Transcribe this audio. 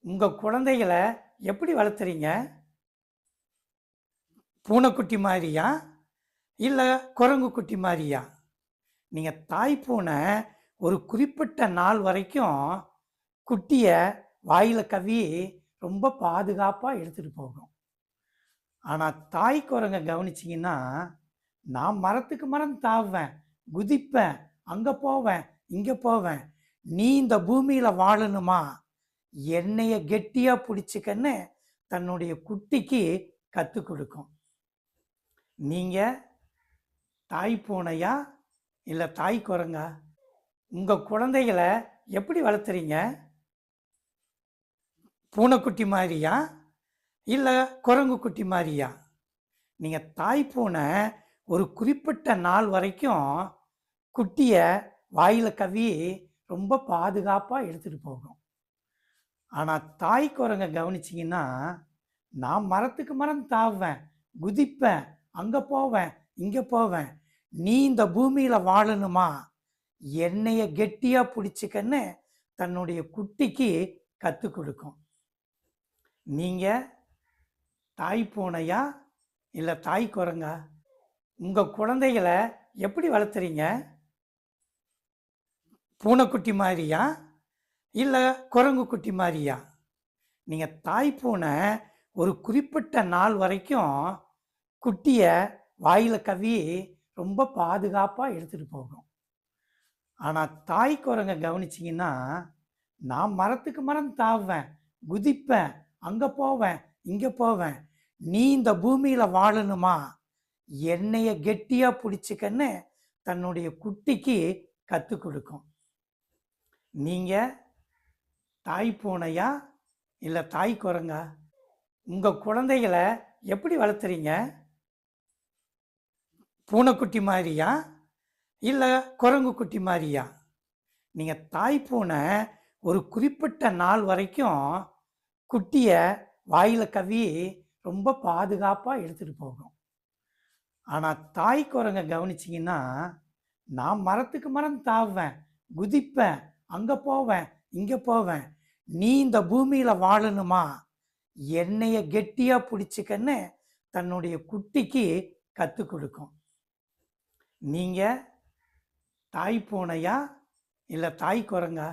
உங்க குழந்தைகள எப்படி வளர்த்துறீங்க? பூனைக்குட்டி மாரியா? இல்ல குரங்கு குட்டி மாரியா? நீங்க தாய் பூனை ஒரு குறிப்பிட்ட நாள் வரைக்கும் குட்டிய வாயில கவ்வி ரொம்ப பாதுகாப்பா எடுத்துட்டு போகும். ஆனா தாய் குரங்க கவனிச்சீங்கன்னா, நான் மரத்துக்கு மரம் தாவுவேன், குதிப்பேன், அங்க போவேன், இங்க போவேன். நீ இந்த பூமியில வாழணுமா? என்னைய கெட்டியா புடிச்சுக்கன்னு தன்னுடைய குட்டிக்கு கத்துக் கொடுக்கும். நீங்க தாய் பூனையா? இல்ல தாய் குரங்கா? உங்க குழந்தைகள எப்படி வளர்த்துறீங்க? பூனைக்குட்டி மாரியா? இல்ல குரங்கு குட்டி மாரியா? நீங்க தாய் பூனை ஒரு குறிப்பிட்ட நாள் வரைக்கும் குட்டிய வாயில கவ்வி ரொம்ப பாதுகாப்பா எடுத்துட்டு போகும். ஆனா தாய் குரங்க கவனிச்சீங்கன்னா, நான் மரத்துக்கு மரம் தாவுவேன், குதிப்பேன், அங்க போவேன், இங்க போவேன். நீ இந்த பூமியில வாழணுமா? என்னைய கெட்டியா புடிச்சுக்கன்னு தன்னுடைய குட்டிக்கு கத்துக் கொடுக்கும். நீங்க தாய் பூனையா? இல்ல தாய் குரங்கா? உங்க குழந்தைகள எப்படி வளர்த்துறீங்க? பூனைக்குட்டி மாரியா? இல்ல குரங்கு குட்டி மாரியா? நீங்க தாய் பூனை ஒரு குறிப்பிட்ட நாள் வரைக்கும் குட்டிய வாயில கவ்வி ரொம்ப பாதுகாப்பா எடுத்துட்டு போகும். ஆனா தாய் குரங்க கவனிச்சீங்கன்னா, நான் மரத்துக்கு மரம் தாவுவேன், குதிப்பேன், அங்க போவேன், இங்க போவேன். நீ இந்த பூமியில வாழணுமா? என்னைய கெட்டியா புடிச்சுக்கன்னு தன்னுடைய குட்டிக்கு கத்துக் கொடுக்கும். நீங்க தாய் பூனையா? இல்ல தாய் குரங்கா? உங்க குழந்தைகள எப்படி வளர்த்துறீங்க? பூனைக்குட்டி மாரியா? இல்ல குரங்கு குட்டி மாரியா? நீங்க தாய் பூனை ஒரு குறிப்பிட்ட நாள் வரைக்கும் குட்டிய வாயில கவ்வி ரொம்ப பாதுகாப்பா எடுத்துட்டு போகும். ஆனா தாய் குரங்க கவனிச்சீங்கன்னா, நான் மரத்துக்கு மரம் தாவுவேன், குதிப்பேன், அங்க போவேன், இங்க போவேன். நீ இந்த பூமியில வாழணுமா? என்னைய கெட்டியா புடிச்சுக்கன்னு தன்னுடைய குட்டிக்கு கத்துக் கொடுக்கும். நீங்க தாய் பூனையா? இல்ல தாய் குரங்கா?